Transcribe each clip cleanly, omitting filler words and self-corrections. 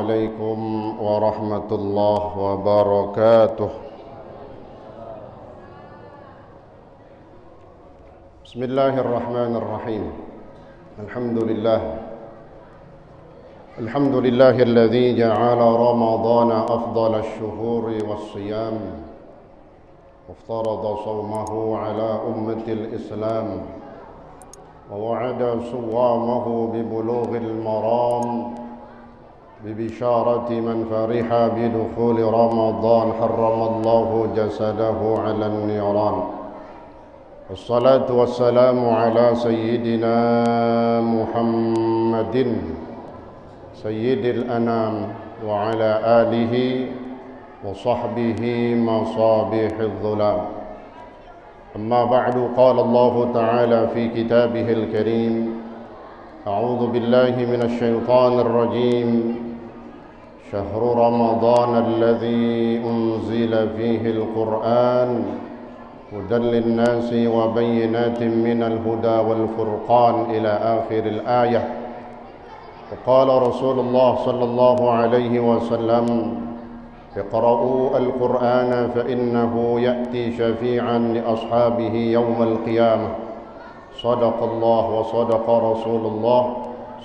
عليكم ورحمة الله وبركاته. بسم الله الرحمن الرحيم. الحمد لله الذي جعل رمضان أفضل الشهور والصيام وافترض صومه على أمة الإسلام ووعد صوامه ببلوغ المرام ببشارة من فرح بدخول رمضان حرم الله جسده على النيران. والصلاة والسلام على سيدنا محمد سيد الأنام وعلى آله وصحبه مصابيح الظلام. أما بعد، قال الله تعالى في كتابه الكريم: أعوذ بالله من الشيطان الرجيم. شهر رمضان الذي أنزل فيه القرآن هدى للناس وبينات من الهدى والفرقان إلى آخر الآية. وقال رسول الله صلى الله عليه وسلم: اقرؤوا القرآن فإنه يأتي شفيعا لأصحابه يوم القيامة. صدق الله وصدق رسول الله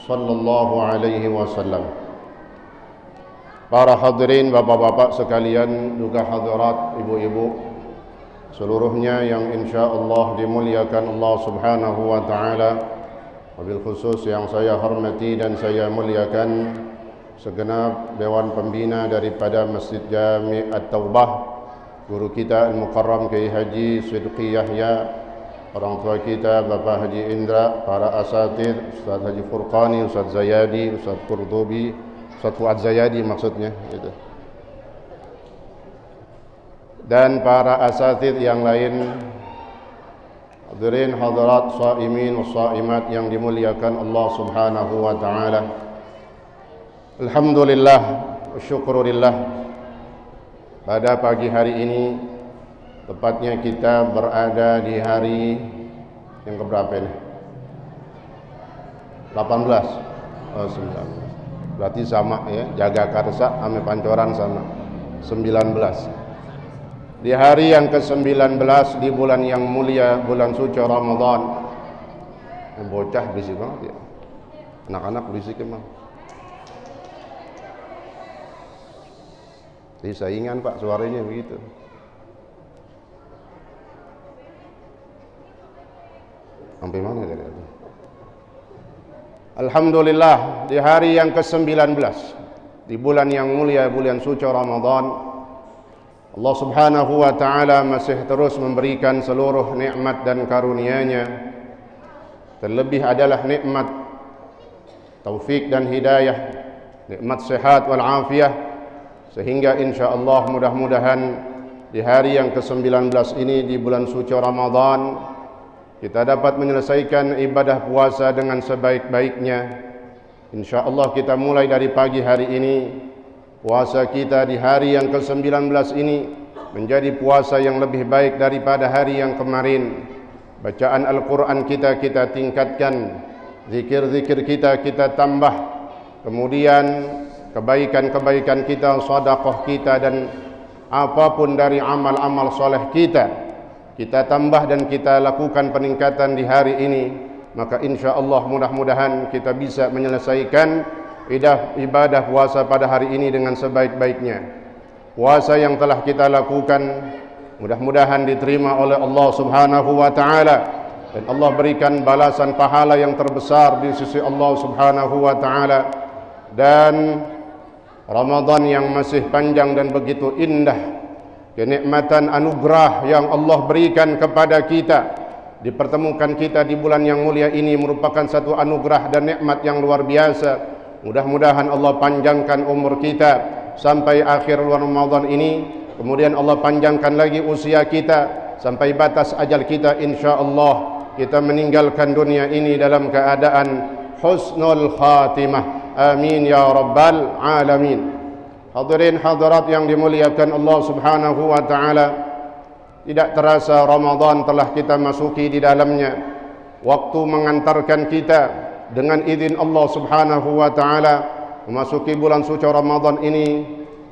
صلى الله عليه وسلم. Para hadirin, bapak-bapak sekalian, juga hadirat ibu-ibu seluruhnya yang insyaallah dimuliakan Allah Subhanahu wa taala. Wabil khusus yang saya hormati dan saya muliakan segenap dewan pembina daripada Masjid Jami' At-Taubah, guru kita Al-Mukarram Kiai Haji Sidqi Yahya, orang tua kita Bapak Haji Indra, para asatidz Ustaz Haji Furqani, Ustaz Zayadi, Ustaz Qurtubi, Ustaz Fuad Zayadi maksudnya gitu. Dan para asatidz yang lain, hadirin hadirat shaimin wa shaimat yang dimuliakan Allah Subhanahu wa taala. Alhamdulillah wa syukurillah, pada pagi hari ini, tepatnya kita berada di hari yang keberapa ini? 18. Oh, 19. Berarti sama ya, Jagakarsa ame Pancoran sama. 19. Di hari yang ke-19 di bulan yang mulia, bulan suci Ramadan. Bocah bisik banget ya. Anak-anak bisik emang. Jadi saingan Pak, suaranya begitu. Sampai mana tadi? Alhamdulillah, di hari yang ke-19 di bulan yang mulia, bulan suci Ramadan, Allah Subhanahu wa taala masih terus memberikan seluruh nikmat dan karunia-Nya. Terlebih adalah nikmat taufik dan hidayah, nikmat sehat wal afiyah, sehingga insyaallah mudah-mudahan di hari yang ke-19 ini di bulan suci Ramadan kita dapat menyelesaikan ibadah puasa dengan sebaik-baiknya. InsyaAllah kita mulai dari pagi hari ini, puasa kita di hari yang ke-19 ini menjadi puasa yang lebih baik daripada hari yang kemarin. Bacaan Al-Quran kita tingkatkan, zikir-zikir kita tambah, kemudian kebaikan-kebaikan kita, sedekah kita, dan apapun dari amal-amal soleh kita tambah dan kita lakukan peningkatan di hari ini, maka insyaallah mudah-mudahan kita bisa menyelesaikan ibadah puasa pada hari ini dengan sebaik-baiknya. Puasa yang telah kita lakukan mudah-mudahan diterima oleh Allah Subhanahu wa taala dan Allah berikan balasan pahala yang terbesar di sisi Allah Subhanahu wa taala. Dan Ramadan yang masih panjang dan begitu indah, kenikmatan anugerah yang Allah berikan kepada kita, dipertemukan kita di bulan yang mulia ini merupakan satu anugerah dan nikmat yang luar biasa. Mudah-mudahan Allah panjangkan umur kita sampai akhir Ramadan ini, kemudian Allah panjangkan lagi usia kita sampai batas ajal kita, insyaallah kita meninggalkan dunia ini dalam keadaan husnul khatimah. Amin ya rabbal alamin. Hadirin hadirat yang dimuliakan Allah Subhanahu wa taala, tidak terasa Ramadan telah kita masuki di dalamnya. Waktu mengantarkan kita dengan izin Allah Subhanahu wa taala memasuki bulan suci Ramadan ini,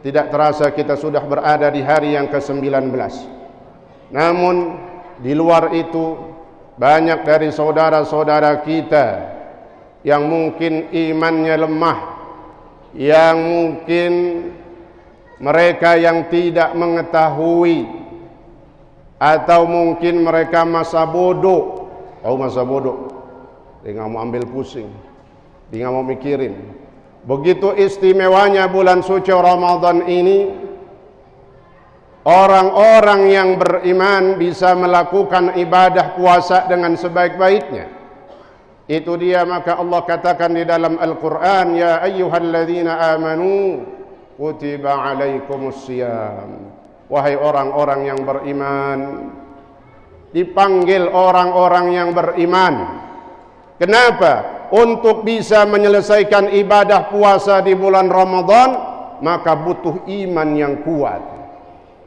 tidak terasa kita sudah berada di hari yang ke-19. Namun di luar itu banyak dari saudara-saudara kita yang mungkin imannya lemah, yang mungkin mereka yang tidak mengetahui, atau mungkin mereka masa bodoh. Tahu masa bodoh? Dia nggak mau ambil pusing, dia nggak mau mikirin. Begitu istimewanya bulan suci Ramadan ini, orang-orang yang beriman bisa melakukan ibadah puasa dengan sebaik-baiknya. Itu dia, maka Allah katakan di dalam Al-Quran, ya ayyuhalladzina amanu kutiba alaikumusiyam. Wahai orang-orang yang beriman, dipanggil orang-orang yang beriman. Kenapa? Untuk bisa menyelesaikan ibadah puasa di bulan Ramadan, maka butuh iman yang kuat.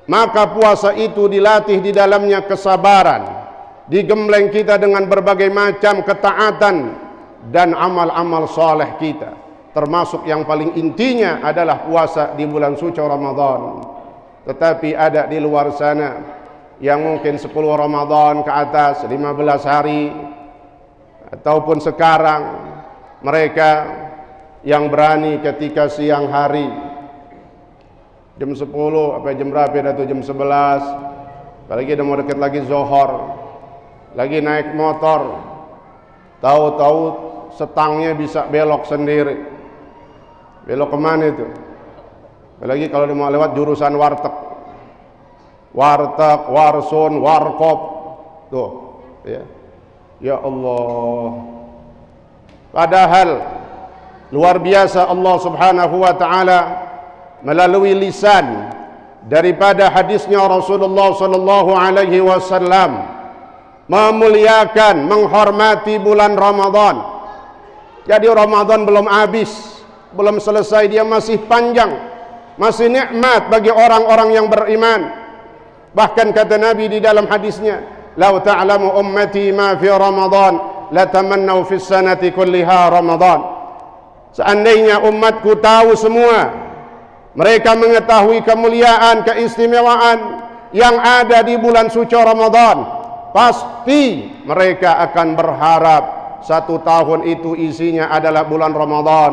Maka puasa itu dilatih di dalamnya kesabaran, digembleng kita dengan berbagai macam ketaatan dan amal-amal soleh kita. Termasuk yang paling intinya adalah puasa di bulan suci Ramadan. Tetapi ada di luar sana yang mungkin 10 Ramadan ke atas, 15 hari, ataupun sekarang mereka yang berani ketika siang hari jam 10 apa jam berapa atau jam 11, apalagi udah mau deket lagi zuhur, lagi naik motor, tahu-tahu setangnya bisa belok sendiri. Belok kemana itu? Apalagi kalau dia mau lewat jurusan warteg, warsun, warkop, tuh, ya. Ya Allah. Padahal luar biasa Allah Subhanahu wa taala melalui lisan daripada hadisnya Rasulullah sallallahu alaihi wasallam memuliakan, menghormati bulan Ramadan. Jadi Ramadan belum habis, belum selesai, dia masih panjang, masih nikmat bagi orang-orang yang beriman. Bahkan kata Nabi di dalam hadisnya, "Lau ta'lamu ummati ma fi Ramadan, latamannau fi sanati kulliha Ramadan." Seandainya umatku tahu semua, mereka mengetahui kemuliaan, keistimewaan yang ada di bulan suci Ramadan, pasti mereka akan berharap satu tahun itu isinya adalah bulan Ramadan,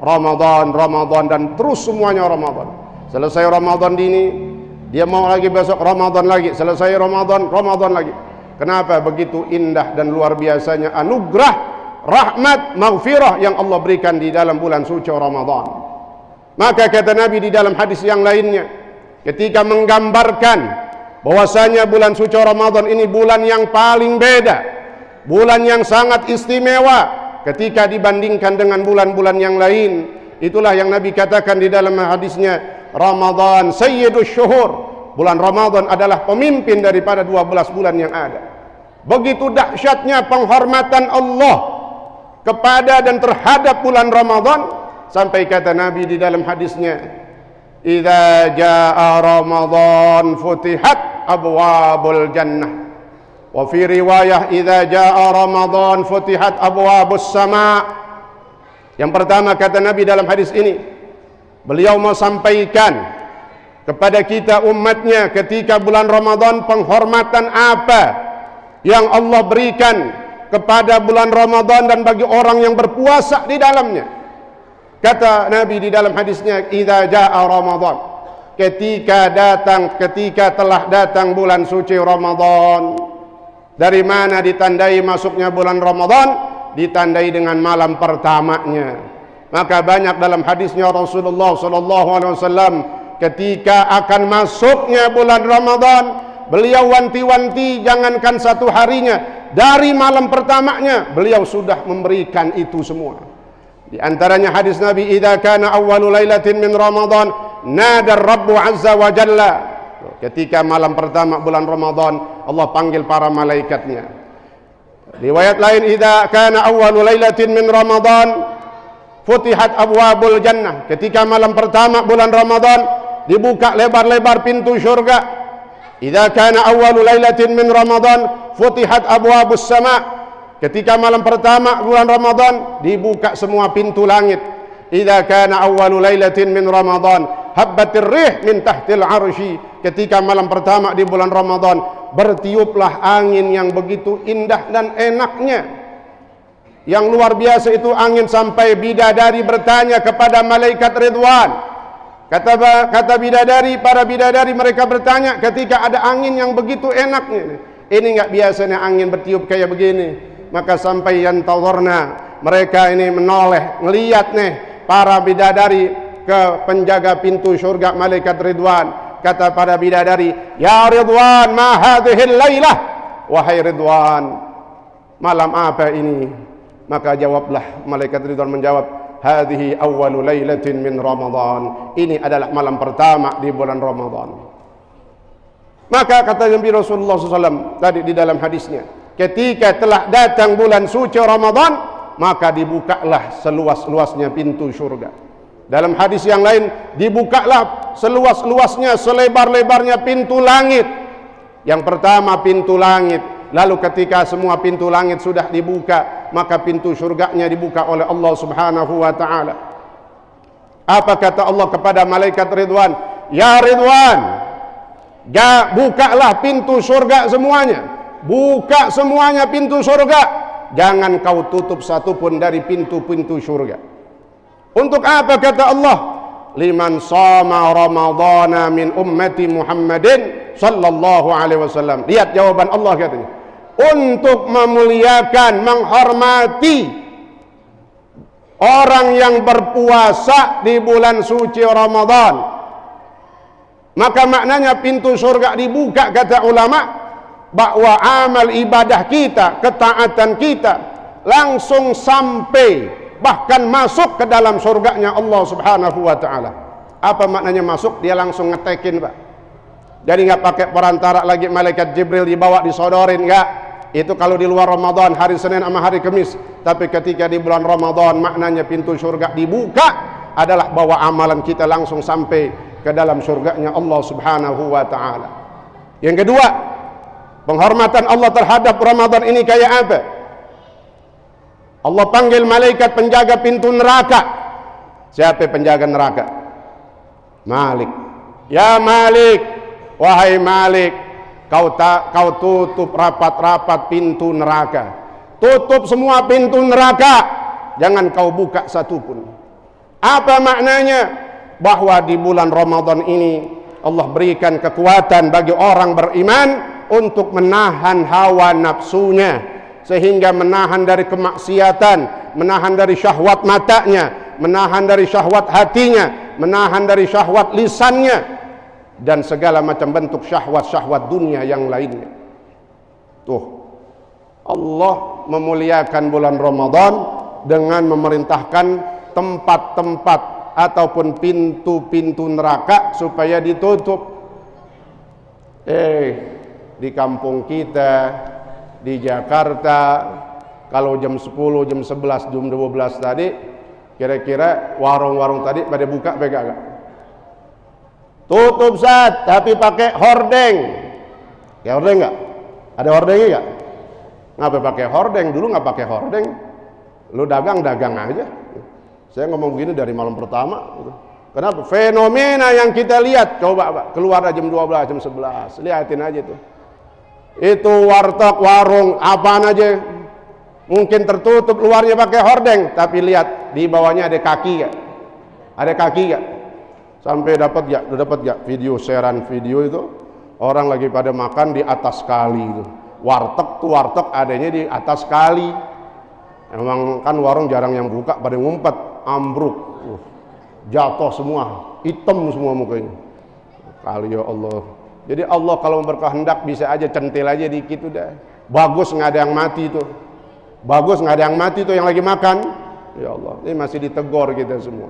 Ramadan, dan terus semuanya Ramadan. Selesai Ramadan ini, dia mau lagi besok Ramadan lagi, selesai Ramadan lagi. Kenapa? Begitu indah dan luar biasanya anugerah, rahmat, maghfirah yang Allah berikan di dalam bulan suci Ramadan. Maka kata Nabi di dalam hadis yang lainnya, ketika menggambarkan bahwasanya bulan suci Ramadan ini bulan yang paling beda, bulan yang sangat istimewa ketika dibandingkan dengan bulan-bulan yang lain. Itulah yang Nabi katakan di dalam hadisnya, Ramadan sayyidus syuhur. Bulan Ramadan adalah pemimpin daripada 12 bulan yang ada. Begitu dahsyatnya penghormatan Allah kepada dan terhadap bulan Ramadan, sampai kata Nabi di dalam hadisnya, "Idza jaa Ramadan futihat abwabul jannah." Wa fi riwayah, "Idza jaa Ramadan futihat abwabus sama." Yang pertama kata Nabi dalam hadis ini, beliau mau sampaikan kepada kita umatnya ketika bulan Ramadan, penghormatan apa yang Allah berikan kepada bulan Ramadan dan bagi orang yang berpuasa di dalamnya. Kata Nabi di dalam hadisnya, "Idza jaa Ramadan." Ketika telah datang bulan suci Ramadan. Dari mana ditandai masuknya bulan Ramadan? Ditandai dengan malam pertamanya. Maka banyak dalam hadisnya Rasulullah sallallahu alaihi wasallam ketika akan masuknya bulan Ramadan, beliau wanti-wanti jangankan satu harinya, dari malam pertamanya beliau sudah memberikan itu semua. Di antaranya hadis Nabi, "Idza kana awwalu lailatin min Ramadan, nada Rabbu azza wa jalla." Ketika malam pertama bulan Ramadan, Allah panggil para malaikatnya. Riwayat lain, "Idza kana awwalu lailatin min Ramadan, futihat abwabul jannah." Ketika malam pertama bulan Ramadan, dibuka lebar-lebar pintu syurga. Idza kana awwalu lailatin min Ramadan, futihat abwabus sama. Ketika malam pertama bulan Ramadan, dibuka semua pintu langit. idza kana awwalu lailatin min Ramadan habbatir rih min tahtil arsy, ketika malam pertama di bulan Ramadan bertiuplah angin yang begitu indah dan enaknya, yang luar biasa itu angin sampai bidadari bertanya kepada malaikat Ridwan. Kata bidadari, para bidadari mereka bertanya ketika ada angin yang begitu enaknya, ini enggak biasanya angin bertiup kayak begini. Maka sampai yantazurna, mereka ini menoleh ngelihat nih para bidadari ke penjaga pintu surga malaikat Ridwan. Kata para bidadari, ya Ridwan, ma hadhil lailah, wahai Ridwan, malam apa ini? Maka jawablah malaikat Ridwan, menjawab, hadhihi awwalu lailatin min Ramadan, ini adalah malam pertama di bulan Ramadan. Maka kata Nabi Rasulullah SAW tadi di dalam hadisnya, ketika telah datang bulan suci Ramadan, maka dibukalah seluas-luasnya pintu surga. Dalam hadis yang lain, dibukalah seluas-luasnya, selebar-lebarnya pintu langit. Yang pertama pintu langit, lalu ketika semua pintu langit sudah dibuka, maka pintu surganya dibuka oleh Allah Subhanahu wa ta'ala. Apa kata Allah kepada malaikat Ridwan? Ya Ridwan, bukalah pintu surga semuanya, buka semuanya pintu surga, jangan kau tutup satupun dari pintu-pintu surga. Untuk apa kata Allah? Liman shoma ramadhana min ummati Muhammadin sallallahu alaihi wasallam. Lihat jawaban Allah katanya. Untuk memuliakan, menghormati orang yang berpuasa di bulan suci Ramadan. Maka maknanya pintu surga dibuka, kata ulama, bahwa amal ibadah kita, ketaatan kita langsung sampai, bahkan masuk ke dalam surganya Allah Subhanahu wa ta'ala. Apa maknanya masuk? Dia langsung ngetekin, Pak. Jadi nggak pakai perantara lagi malaikat Jibril dibawa disodorin, nggak. Itu kalau di luar Ramadan, hari Senin sama hari Kamis. Tapi ketika di bulan Ramadan, maknanya pintu surga dibuka adalah bahwa amalan kita langsung sampai ke dalam surganya Allah Subhanahu wa ta'ala. Yang kedua, penghormatan Allah terhadap Ramadan ini kayak apa? Allah panggil malaikat penjaga pintu neraka. Siapa penjaga neraka? Malik. Ya Malik, wahai Malik, kau tutup rapat-rapat pintu neraka. Tutup semua pintu neraka, jangan kau buka satupun. Apa maknanya? Bahwa di bulan Ramadan ini Allah berikan kekuatan bagi orang beriman untuk menahan hawa nafsunya, sehingga menahan dari kemaksiatan, menahan dari syahwat matanya, menahan dari syahwat hatinya, menahan dari syahwat lisannya, dan segala macam bentuk syahwat-syahwat dunia yang lainnya. Tuh, Allah memuliakan bulan Ramadan dengan memerintahkan tempat-tempat ataupun pintu-pintu neraka supaya ditutup. Di kampung kita, di Jakarta, kalau jam 10, jam 11, jam 12 tadi, kira-kira warung-warung tadi pada buka gak? Tutup saat, tapi pakai hordeng. Ya hordeng gak? Ada hordengnya gak? Ngapa pakai hordeng? Dulu gak pakai hordeng. Lu dagang aja. Saya ngomong begini dari malam pertama. Kenapa? Fenomena yang kita lihat, coba Pak, keluar jam 12, jam 11, lihatin aja tuh. Itu warteg, warung, apaan aja mungkin tertutup luarnya pakai hordeng, tapi lihat di bawahnya ada kaki gak? Ada kaki gak? Sampai dapat gak video, sharean video itu orang lagi pada makan di atas kali itu. Warteg adanya di atas kali. Emang kan warung jarang yang buka, pada ngumpet, ambruk, jatuh semua, hitam semua mukanya. Kali ya Allah. Jadi Allah kalau berkehendak bisa aja centil aja dikit udah. Bagus nggak ada yang mati itu. Bagus nggak ada yang mati itu yang lagi makan. Ya Allah, ini masih ditegur kita semua.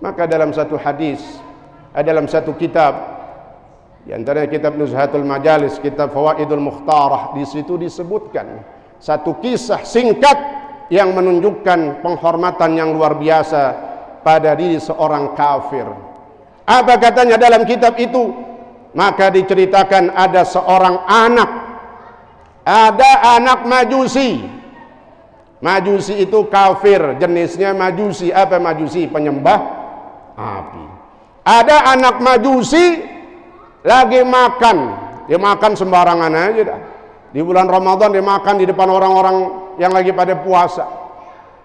Maka dalam satu hadis, dalam satu kitab, di antaranya kitab Nuzhatul Majalis, kitab Fawaidul Mukhtarah, di situ disebutkan satu kisah singkat yang menunjukkan penghormatan yang luar biasa pada diri seorang kafir. Apa katanya dalam kitab itu? Maka diceritakan ada seorang anak, ada anak majusi, Majusi itu kafir, jenisnya majusi. Apa majusi? Penyembah api. Ada anak majusi lagi makan, dia makan sembarangan aja dah. Di bulan Ramadan dia makan di depan orang-orang yang lagi pada puasa.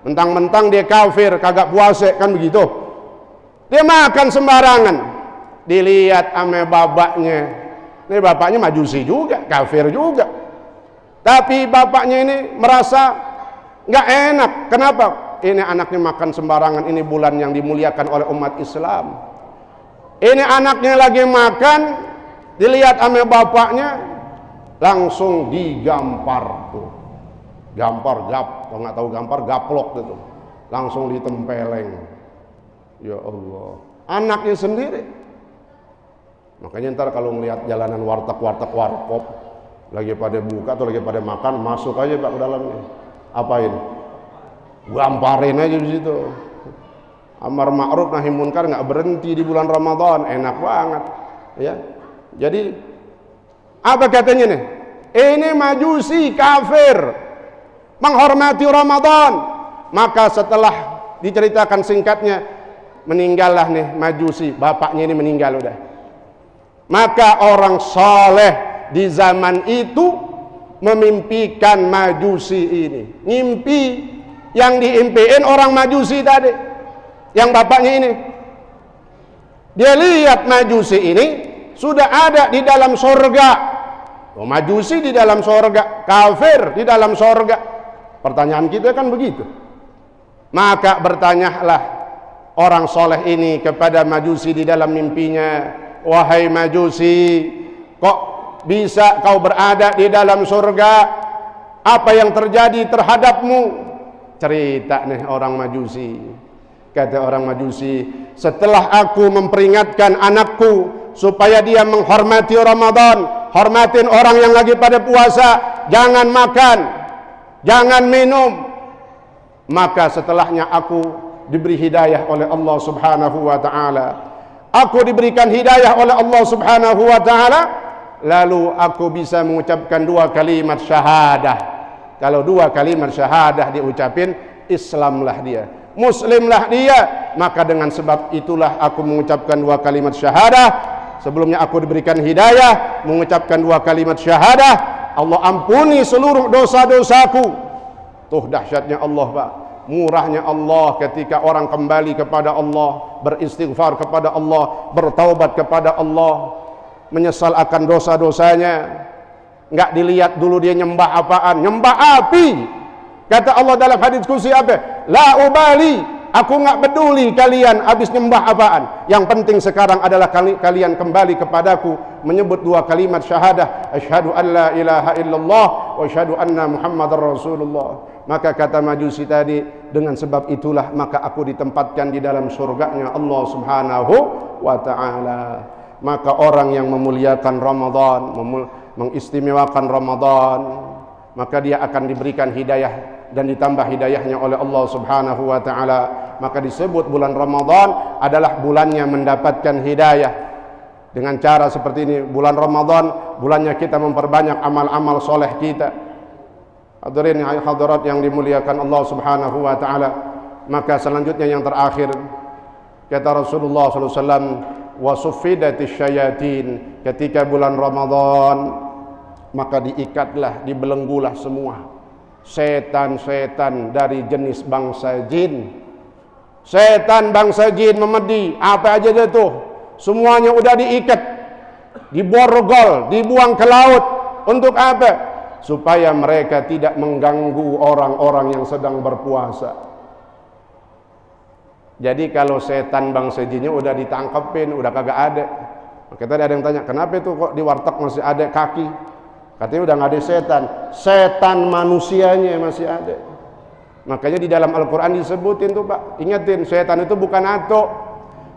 Mentang-mentang dia kafir, kagak puasa, kan begitu. Dia makan sembarangan. Dilihat ame bapaknya. Ini bapaknya majusi juga, kafir juga. Tapi bapaknya ini merasa nggak enak. Kenapa? Ini anaknya makan sembarangan, ini bulan yang dimuliakan oleh umat Islam. Ini anaknya lagi makan, dilihat ame bapaknya, langsung digampar tuh. Gampar, kalau nggak tahu gampar, gaplok gitu. Langsung ditempeleng. Ya Allah, anaknya sendiri. Makanya ntar kalau ngelihat jalanan warteg-warteg warkop lagi pada buka atau lagi pada makan, masuk aja Pak ke dalamnya. Apain? Gamparin aja di situ. Amar ma'ruf nahi munkar nggak berhenti di bulan Ramadan, enak banget, ya. Jadi apa katanya nih? Ini majusi kafir, menghormati Ramadan. Maka setelah diceritakan singkatnya, meninggallah nih majusi, bapaknya ini meninggal udah. Maka orang soleh di zaman itu memimpikan majusi ini. Ngimpi yang diimpiin orang majusi tadi, yang bapaknya ini. Dia lihat majusi ini sudah ada di dalam surga. Oh, majusi di dalam surga, kafir di dalam surga. Pertanyaan kita kan begitu. Maka bertanyalah orang soleh ini kepada majusi di dalam mimpinya, wahai majusi, kok bisa kau berada di dalam surga? Apa yang terjadi terhadapmu? Cerita nih orang majusi. Kata orang majusi, setelah aku memperingatkan anakku supaya dia menghormati Ramadan, hormatin orang yang lagi pada puasa, jangan makan, jangan minum, maka setelahnya aku diberi hidayah oleh Allah Subhanahu wa ta'ala. Aku diberikan hidayah oleh Allah Subhanahu wa ta'ala, lalu aku bisa mengucapkan 2 kalimat syahadah. Kalau 2 kalimat syahadah diucapin, Islamlah dia, Muslimlah dia. Maka dengan sebab itulah aku mengucapkan 2 kalimat syahadah. Sebelumnya aku diberikan hidayah, mengucapkan 2 kalimat syahadah, Allah ampuni seluruh dosa-dosaku. Tuh dahsyatnya Allah Pak, murahnya Allah ketika orang kembali kepada Allah, beristighfar kepada Allah, bertaubat kepada Allah, menyesal akan dosa-dosanya. Nggak dilihat dulu dia nyembah apaan, nyembah api. Kata Allah dalam hadis qudsi apa? La ubali, aku nggak peduli kalian habis nyembah apaan. Yang penting sekarang adalah kalian kembali kepadaku, menyebut 2 kalimat syahadah, asyhadu an la ilaha illallah wa asyhadu anna muhammadar rasulullah. Maka kata majusi tadi, dengan sebab itulah maka aku ditempatkan di dalam surganya Allah Subhanahu wa ta'ala. Maka orang yang memuliakan Ramadan, mengistimewakan Ramadan, maka dia akan diberikan hidayah dan ditambah hidayahnya oleh Allah Subhanahu wa ta'ala. Maka disebut bulan Ramadan adalah bulannya mendapatkan hidayah. Dengan cara seperti ini, bulan Ramadan bulannya kita memperbanyak amal-amal soleh kita. Hadirin hadirat yang dimuliakan Allah Subhanahu wa ta'ala. Maka selanjutnya yang terakhir, kata Rasulullah SAW, wa suffidatis syayatin, ketika bulan Ramadan maka diikatlah, dibelenggulah semua setan-setan dari jenis bangsa jin. Setan bangsa jin memedi, apa aja dia tuh, semuanya udah diikat, diborgol, dibuang ke laut. Untuk apa? Supaya mereka tidak mengganggu orang-orang yang sedang berpuasa. Jadi kalau setan bangsa jinnya udah ditangkepin, udah kagak ada. Kita ada yang tanya, kenapa itu kok di warteg masih ada kaki? Katanya udah nggak ada setan. Setan manusianya masih ada. Makanya di dalam Al-Quran disebutin tuh Pak, ingetin, setan itu bukan ato.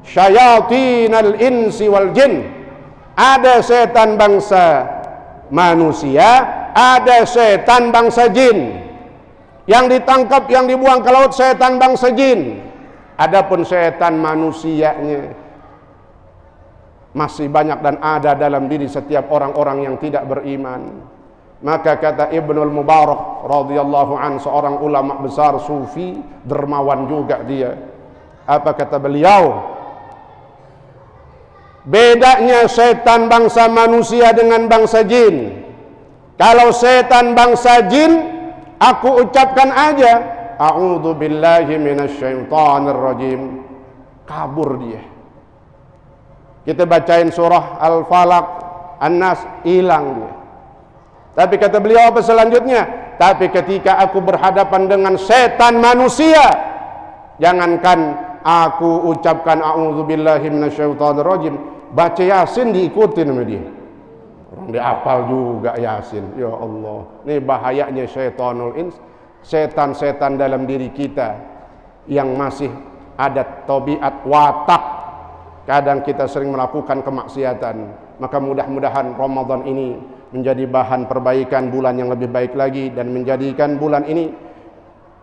Syayatinal insi wal jin. Ada setan bangsa manusia, ada setan bangsa jin. Yang ditangkap, yang dibuang ke laut setan bangsa jin. Adapun setan manusianya masih banyak dan ada dalam diri setiap orang-orang yang tidak beriman. Maka kata Ibnul Mubarak radhiyallahu an, seorang ulama besar sufi, dermawan juga dia. Apa kata beliau? Bedanya setan bangsa manusia dengan bangsa jin. Kalau setan bangsa jin, aku ucapkan aja, a'udzu billahi minasyaitonir rajim, kabur dia. Kita bacain surah Al-Falaq, An-Nas, hilang dia. Tapi kata beliau apa selanjutnya? Tapi ketika aku berhadapan dengan setan manusia, jangankan aku ucapkan a'udzubillahi minasyaitonir rajim, baca Yasin diikutin sama dia. Orang dia hafal juga Yasin. Ya Allah, ini bahayanya syaitanul ins, setan-setan dalam diri kita yang masih ada tabiat watak. Kadang kita sering melakukan kemaksiatan. Maka mudah-mudahan Ramadan ini menjadi bahan perbaikan, bulan yang lebih baik lagi, dan menjadikan bulan ini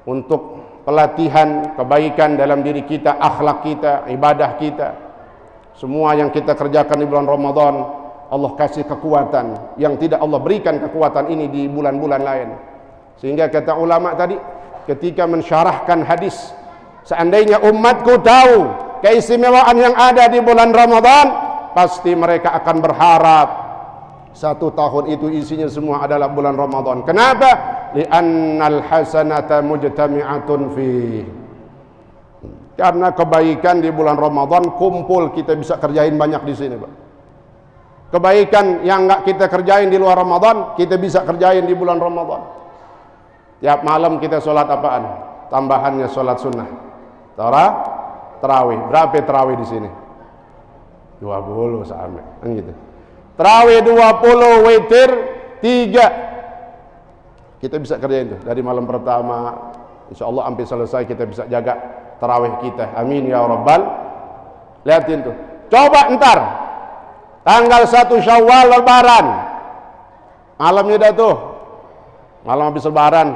untuk pelatihan kebaikan dalam diri kita, akhlak kita, ibadah kita. Semua yang kita kerjakan di bulan Ramadan, Allah kasih kekuatan yang tidak Allah berikan kekuatan ini di bulan-bulan lain. Sehingga kata ulama tadi ketika mensyarahkan hadis, seandainya umatku tahu keistimewaan yang ada di bulan Ramadan, pasti mereka akan berharap satu tahun itu isinya semua adalah bulan Ramadan. Kenapa? Li'annal hasanata mujtami'atun fi. Karena kebaikan di bulan Ramadan kumpul, kita bisa kerjain banyak di sini, Pak. Kebaikan yang enggak kita kerjain di luar Ramadan, kita bisa kerjain di bulan Ramadan. Tiap malam kita sholat apaan? Tambahannya sholat sunnah. Tarawih. Berapa tarawih di sini? 20 sama, kan gitu. Tarawih 20, witir 3. Kita bisa kerjain itu dari malam pertama, insyaallah sampai selesai kita bisa jaga tarawih kita. Amin ya rabbal. Lihatin tuh. Coba ntar tanggal 1 Syawal lebaran. Malamnya dah tuh. Malam habis lebaran,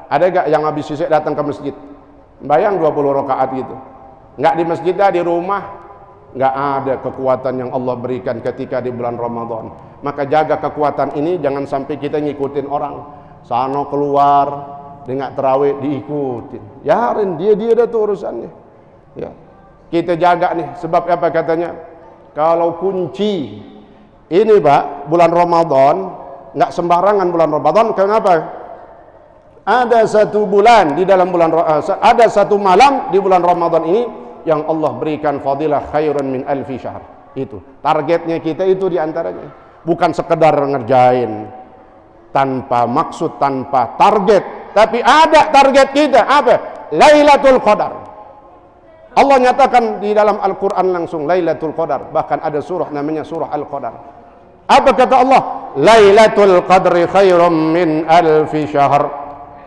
ada gak yang habis sisik datang ke masjid? Bayang 20 rakaat gitu. Enggak di masjid dah, di rumah. Enggak ada kekuatan yang Allah berikan ketika di bulan Ramadan. Maka jaga kekuatan ini, jangan sampai kita ngikutin orang. Sano keluar dengan tarawih diikutin. Yarin dia dah tuh urusannya. Ya. Kita jaga nih, sebab apa katanya? Kalau kunci ini, Pak, bulan Ramadan, enggak sembarangan bulan Ramadan. Kenapa? Ada satu bulan di dalam bulan, ada satu malam di bulan Ramadan ini yang Allah berikan fadilah khairun min alfi syahr. Itu targetnya kita, itu diantaranya. Bukan sekedar ngerjain tanpa maksud, tanpa target, tapi ada target kita. Apa? Lailatul Qadar. Allah nyatakan di dalam Al-Quran langsung Lailatul Qadar. Bahkan ada surah namanya surah Al-Qadar. Apa kata Allah? Lailatul Qadri khairum min alfi syahr.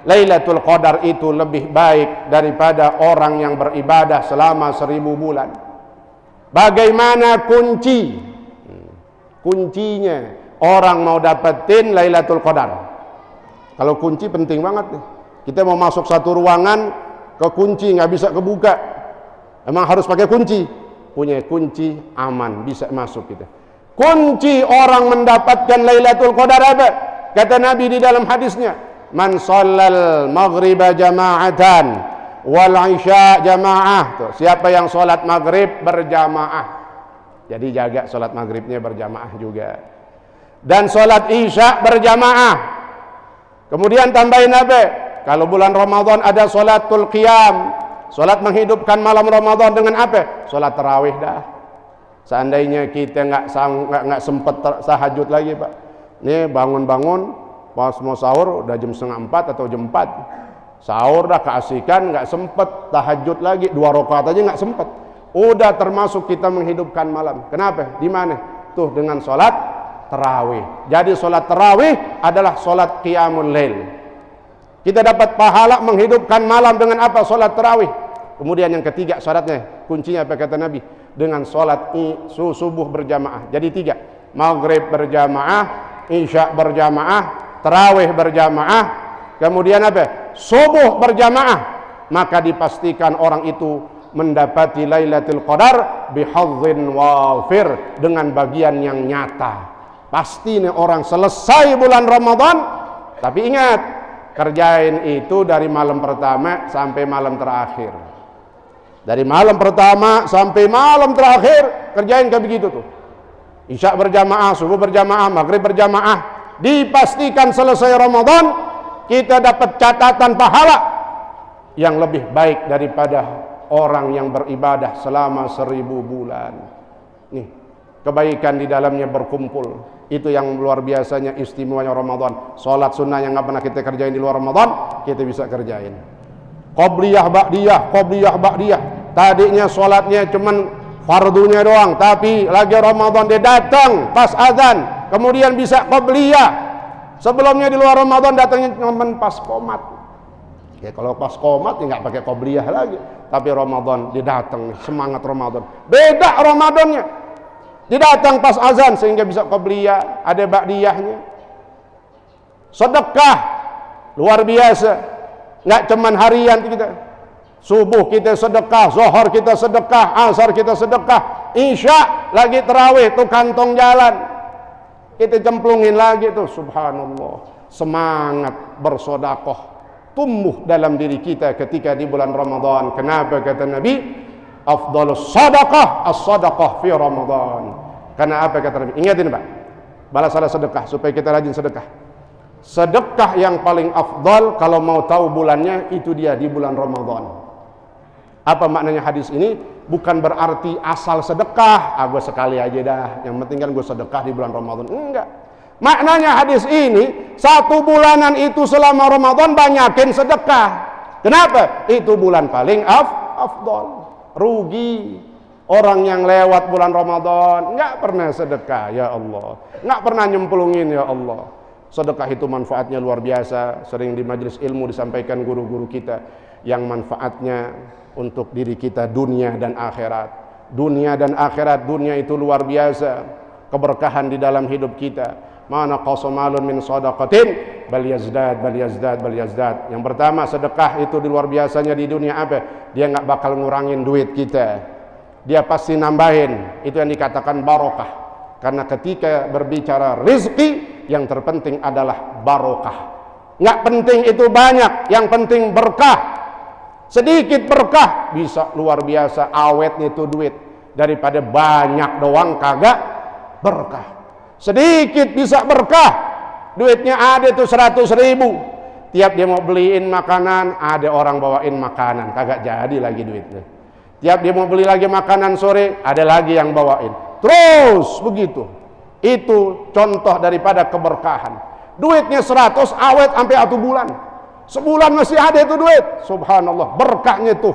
Lailatul Qadar itu lebih baik daripada orang yang beribadah selama 1000 bulan. Bagaimana kuncinya orang mau dapetin Lailatul Qadar? Kalau kunci penting banget nih. Kita mau masuk satu ruangan, kekunci nggak bisa kebuka. Emang harus pakai kunci? Punya kunci aman, bisa masuk kita. Kunci orang mendapatkan Lailatul Qadar apa? Kata Nabi di dalam hadisnya, man shallal maghriba jama'atan wal isya jama'ah. Tuh, siapa yang sholat maghrib berjamaah. Jadi jaga sholat maghribnya berjamaah juga. Dan sholat isya berjamaah. Kemudian tambahin apa? Kalau bulan Ramadan ada sholatul qiyam, sholat menghidupkan malam Ramadan dengan apa? Sholat tarawih dah. Seandainya kita nggak sempat tahajud lagi, Pak. Nih bangun-bangun pas mau sahur udah jam 3:30 atau jam 4. Sahur dah keasikan, nggak sempet tahajud lagi, 2 rakaat aja nggak sempet. Udah termasuk kita menghidupkan malam. Kenapa? Di mana? Tuh dengan sholat tarawih. Jadi sholat tarawih adalah sholat qiyamul lail. Kita dapat pahala menghidupkan malam dengan apa? Sholat tarawih. Kemudian yang ketiga syaratnya, kuncinya apa kata Nabi? Dengan sholat subuh berjamaah. Jadi 3, maghrib berjamaah, isya berjamaah, tarawih berjamaah, kemudian apa? Subuh berjamaah. Maka dipastikan orang itu mendapati Lailatul Qadar bihadzin wafir, dengan bagian yang nyata. Pasti nih orang selesai bulan Ramadan Tapi ingat, kerjain itu dari malam pertama sampai malam terakhir. Dari malam pertama sampai malam terakhir, kerjain kayak begitu tuh. Isya berjamaah, subuh berjamaah, maghrib berjamaah. Dipastikan selesai Ramadan, kita dapat catatan pahala yang lebih baik daripada orang yang beribadah selama 1000 bulan. Nih, kebaikan di dalamnya berkumpul. Itu yang luar biasanya istimewanya Ramadan. Salat sunnah yang nggak pernah kita kerjain di luar Ramadan, kita bisa kerjain. Qobliyah ba'diyah. Tadinya salatnya cuman fardunya doang, tapi lagi Ramadan dia datang pas azan, kemudian bisa qobliyah. Sebelumnya di luar Ramadan datangnya cuman pas qomat. Ya kalau pas qomat ya nggak pakai qobliyah lagi. Tapi Ramadan dia datang, semangat Ramadan. Beda Ramadannya. Dia datang pas azan sehingga bisa qobliyah, ada ba'diyahnya. Sedekah luar biasa. Nggak cuman harian kita. Subuh kita sedekah, zuhur kita sedekah, asar kita sedekah, isya lagi tarawih tuh kantong jalan. Kita cemplungin lagi tuh, subhanallah. Semangat bersodakoh tumbuh dalam diri kita ketika di bulan Ramadan. Kenapa kata Nabi? Afdalus sadaqah as-sadaqah fi Ramadan. Karena apa kata Nabi? Ingatin Pak, balasan sedekah supaya kita rajin sedekah. Sedekah yang paling afdal kalau mau tahu bulannya itu dia di bulan Ramadan. Apa maknanya hadis ini? Bukan berarti asal sedekah, gue sekali aja dah, yang penting kan gue sedekah di bulan Ramadan. Enggak. Maknanya hadis ini, 1 bulanan itu selama Ramadan banyakin sedekah. Kenapa? Itu bulan paling afdal. Rugi orang yang lewat bulan Ramadan nggak pernah sedekah, ya Allah, nggak pernah nyemplungin, ya Allah. Sedekah itu manfaatnya luar biasa. Sering di majelis ilmu disampaikan guru-guru kita yang manfaatnya untuk diri kita dunia dan akhirat. Dunia dan akhirat, dunia itu luar biasa. Keberkahan di dalam hidup kita. Mana qasamalun min sadaqatin bal yazdad. Yang pertama, sedekah itu di luar biasanya di dunia apa? Dia nggak bakal ngurangin duit kita. Dia pasti nambahin. Itu yang dikatakan barokah. Karena ketika berbicara rezeki, yang terpenting adalah barokah. Nggak penting itu banyak, yang penting berkah. Sedikit berkah bisa luar biasa awetnya itu duit, daripada banyak doang kagak berkah. Sedikit bisa berkah, duitnya ada tuh 100.000, tiap dia mau beliin makanan ada orang bawain makanan, kagak jadi lagi duitnya. Tiap dia mau beli lagi makanan sore ada lagi yang bawain, terus begitu. Itu contoh daripada keberkahan. Duitnya 100 awet sampai 1 bulan. Sebulan masih ada itu duit. Subhanallah, berkahnya tuh.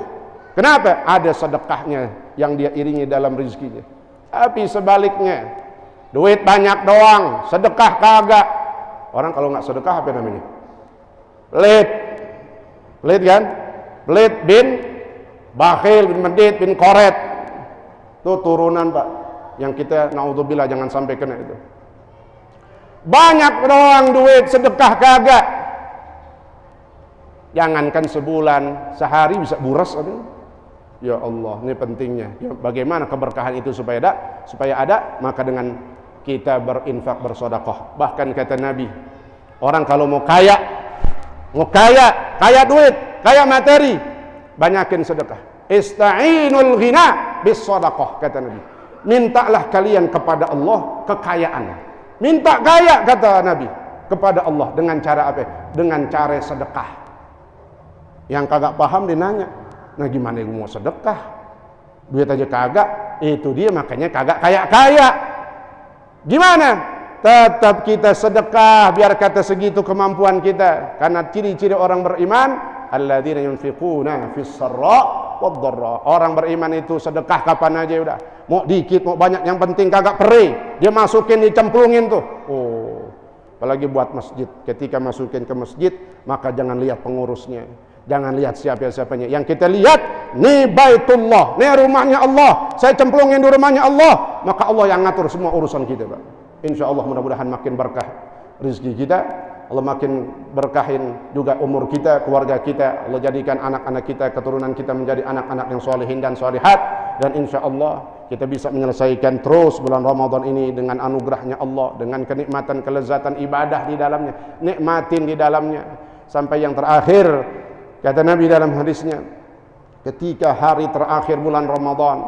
Kenapa? Ada sedekahnya yang dia iringi dalam rezekinya. Tapi sebaliknya, duit banyak doang, sedekah kagak. Orang kalau nggak sedekah apa namanya? Pelit. Pelit kan? Pelit bin bakhil, bin medit, bin koret. Itu turunan Pak. Yang kita naudzubillah jangan sampai kena itu. Banyak doang duit, sedekah kagak. Jangankan sebulan, sehari bisa buras. Ya Allah, ini pentingnya. Ya, bagaimana keberkahan itu supaya ada? Maka dengan kita berinfak, bersedekah. Bahkan kata Nabi, orang kalau mau kaya duit, kaya materi, banyakin sedekah. Ista'inul ghina bis sedekah, kata Nabi. Mintalah kalian kepada Allah kekayaan. Minta kaya, kata Nabi, kepada Allah dengan cara apa? Dengan cara sedekah. Yang kagak paham dia nanya, nah gimana gue mau sedekah? Duit aja kagak, itu dia makanya kagak kaya-kaya. Gimana? Tetap kita sedekah, biar kata segitu kemampuan kita. Karena ciri-ciri orang beriman, alladzina yunfiquna fis sarra wad dharra. Orang beriman itu sedekah kapan aja udah. Mau dikit, mau banyak, yang penting kagak perih. Dia masukin, dicemplungin tuh. Oh, apalagi buat masjid. Ketika masukin ke masjid, maka jangan lihat pengurusnya. Jangan lihat siapa-siapanya. Yang kita lihat, nih baitullah, nih rumahnya Allah. Saya cemplungin di rumahnya Allah. Maka Allah yang ngatur semua urusan kita, Pak. Insya Allah mudah-mudahan makin berkah rezeki kita. Allah makin berkahin juga umur kita, keluarga kita. Allah jadikan anak-anak kita, keturunan kita menjadi anak-anak yang solehin dan solehat. dan insya Allah kita bisa menyelesaikan terus bulan Ramadan ini dengan anugerahnya Allah, dengan kenikmatan kelezatan ibadah di dalamnya, nikmatin di dalamnya sampai yang terakhir. Kata Nabi dalam hadisnya, ketika hari terakhir bulan Ramadan,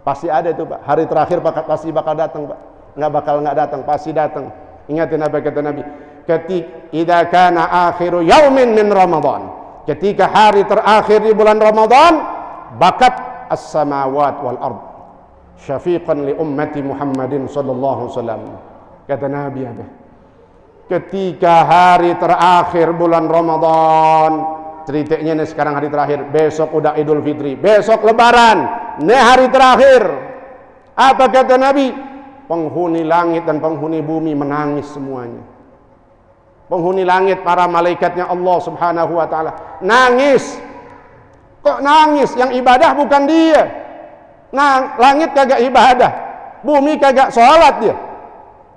pasti ada itu Pak, hari terakhir pasti bakal datang Pak, nggak datang, pasti datang. Ingatin apa kata Nabi, ketika idza kana akhiru yaumin min Ramadan, ketika hari terakhir di bulan Ramadan, bakat as-samawat wal ard syafiqan li ummati Muhammadin sallallahu alaihi wasallam. Kata Nabi apa? Ketika hari terakhir bulan Ramadan, ceritanya nih sekarang hari terakhir, besok udah Idul Fitri, besok Lebaran, nih hari terakhir. Apa kata Nabi? Penghuni langit dan penghuni bumi menangis semuanya. Penghuni langit, para malaikatnya Allah subhanahu wa ta'ala nangis. Kok nangis? Yang ibadah bukan dia. Nah, langit kagak ibadah, bumi kagak sholat dia.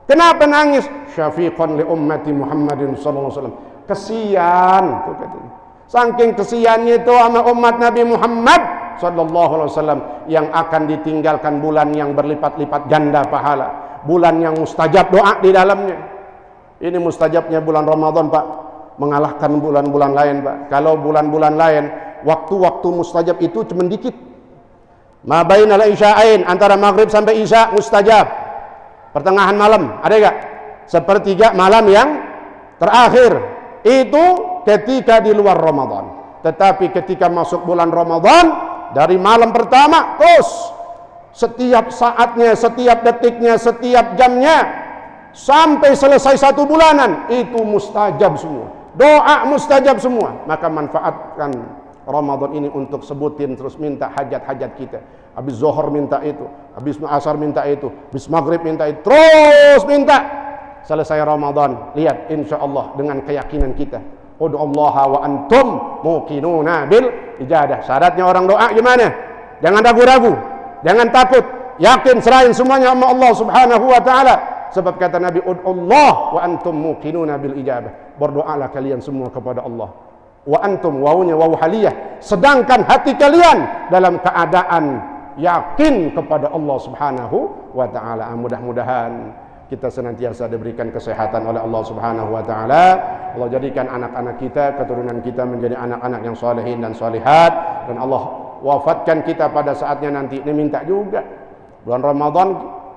Kenapa nangis? Syafiqan li ummati Muhammadin sallallahu alaihi wasallam. Kesian tuh katanya. Saking kesiannya itu sama umat Nabi Muhammad sallallahu alaihi wasallam yang akan ditinggalkan bulan yang berlipat-lipat ganda pahala, bulan yang mustajab doa di dalamnya. Ini mustajabnya bulan Ramadan Pak, mengalahkan bulan-bulan lain Pak. Kalau bulan-bulan lain waktu-waktu mustajab itu cuma dikit. Ma bainal isya'ain, antara maghrib sampai isya mustajab. Pertengahan malam, ada enggak? Sepertiga malam yang terakhir itu ketika di luar Ramadan. Tetapi ketika masuk bulan Ramadan, dari malam pertama terus setiap saatnya, setiap detiknya, setiap jamnya sampai selesai 1 bulanan itu mustajab semua. Doa mustajab semua. Maka manfaatkan Ramadan ini untuk sebutin terus, minta hajat-hajat kita. Habis zuhur minta itu, habis asar minta itu, habis maghrib minta itu, terus minta. Selesai Ramadan, lihat insya Allah dengan keyakinan kita, ud'ullaha wa antum muqinuna bil ijabah. Syaratnya orang doa gimana? Jangan ragu-ragu, jangan takut, yakin, serahin semuanya sama Allah subhanahu wa ta'ala. Sebab kata Nabi, ud'ullah wa antum muqinuna bil ijabah. Berdoalah kalian semua kepada Allah. Wa antum, wawunya wawu haliyah, sedangkan hati kalian dalam keadaan yakin kepada Allah subhanahu wa ta'ala. Mudah-mudahan kita senantiasa diberikan kesehatan oleh Allah subhanahu wa ta'ala. Allah jadikan anak-anak kita, keturunan kita menjadi anak-anak yang salihin dan salihat, dan Allah wafatkan kita pada saatnya nanti. Ini minta juga bulan Ramadan,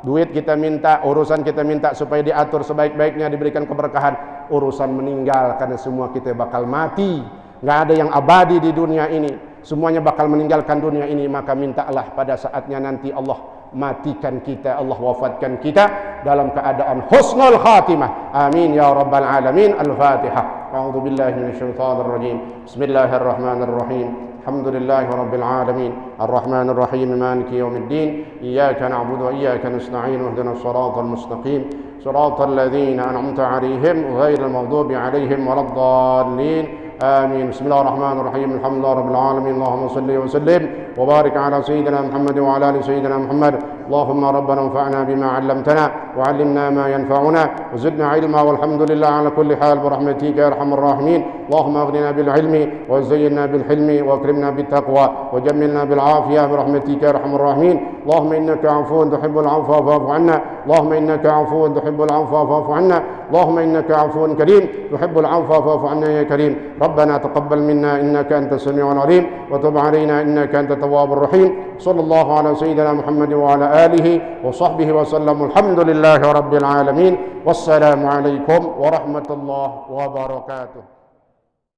duit kita minta, urusan kita minta supaya diatur sebaik-baiknya, diberikan keberkahan. Urusan meninggal, karena semua kita bakal mati, nggak ada yang abadi di dunia ini, semuanya bakal meninggalkan dunia ini. Maka mintalah pada saatnya nanti Allah matikan kita, Allah wafatkan kita dalam keadaan husnul khatimah. Amin ya rabbal alamin. Al-Fatihah. A'udzu billahi minasyaitonir rajim. Bismillahirrahmanirrahim. Alhamdulillahi rabbil alamin. Arrahmanir rahim. Maliki yaumiddin. Iyyaka na'budu wa iyyaka nasta'in. Ihdinas siratal mustaqim. Siratal ladzina an'amta 'alaihim ghairil maghdubi 'alaihim waladdallin. آمين. بسم الله الرحمن الرحيم. الحمد لله رب العالمين. اللهم صل وسلم وبارك على سيدنا محمد وعلى آل سيدنا محمد. اللهم ربنا انفعنا بما علمتنا وعلمنا ما ينفعنا وزدنا علما، والحمد لله على كل حال برحمتك يا أرحم الراحمين. اللهم اغننا بالعلم وزينا بالحلم واكرمنا بالتقوى وجملنا بالعافية برحمتك يا أرحم الراحمين. اللهم إنك عفو تحب العفو فاعف عنا. اللهم إنك عفو تحب العفو فاعف عنا. اللهم إنك عفو كريم تحب العفو فاعف عنا يا كريم. ربنا تقبل منا إنك أنت السميع العليم، وتب علينا إنك أنت التواب الرحيم. صلى الله على سيدنا محمد وعلى آله وصحبه وسلم. الحمد لله رب العالمين، والسلام عليكم ورحمة الله وبركاته.